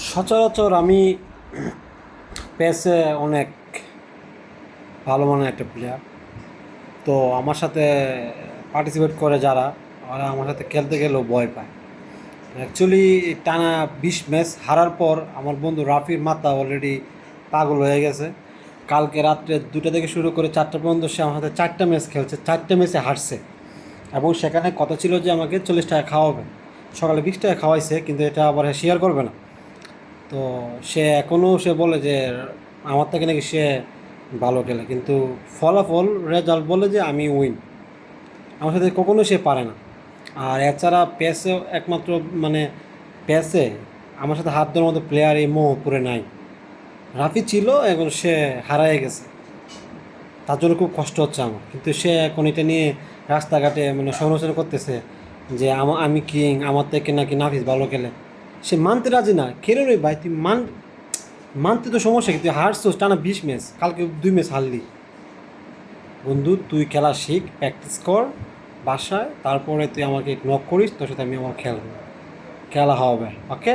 সচরাচর আমি পেসে অনেক ভালো মানের একটা প্লেয়ার। তো আমার সাথে পার্টিসিপেট করে যারা, ওরা আমার সাথে খেলতে গেলেও ভয় পায়। অ্যাকচুয়ালি টানা 20 ম্যাচ হারার পর আমার বন্ধু রাফির মাথা অলরেডি পাগল হয়ে গেছে। কালকে রাত্রে 2টা থেকে শুরু করে 4টা পর্যন্ত সে আমার সাথে 4টা ম্যাচ খেলছে, 4টা ম্যাচে হারছে। এবং সেখানে কথা ছিল যে আমাকে 40 টাকা খাওয়াবে, সকালে 20 টাকা খাওয়াইছে, কিন্তু এটা আবার শেয়ার করবে না। তো সে বলে যে আমার থেকে নাকি সে ভালো খেলে, কিন্তু ফলাফল রেজাল্ট বলে যে আমি উইন। আমার সাথে কখনো সে পারে না। আর এছাড়া প্যাসে একমাত্র মানে প্যাসে আমার সাথে হাত ধরার মতো প্লেয়ার এই মোহপুরে নাই। রাফি ছিল, এখন সে হারায় গেছে, তার জন্য খুব কষ্ট হচ্ছে আমার। কিন্তু সে এখন এটা নিয়ে রাস্তাঘাটে মানে সমালোচনা করতেছে যে আমি কিং, আমার থেকে নাকি নাফিস ভালো খেলে। সে মানতে রাজি না। খেলে রে ভাই, তুই মানতে তো সমস্যা কি? তুই হারছিস টানা 20 ম্যাচ, কালকে 2 ম্যাচ হারলি। বন্ধু, তুই খেলা শিখ, প্র্যাকটিস কর বাসায়, তারপরে তুই আমাকে নক করিস, তোর সাথে আমি আমার খেলবো, খেলা হবে, ওকে?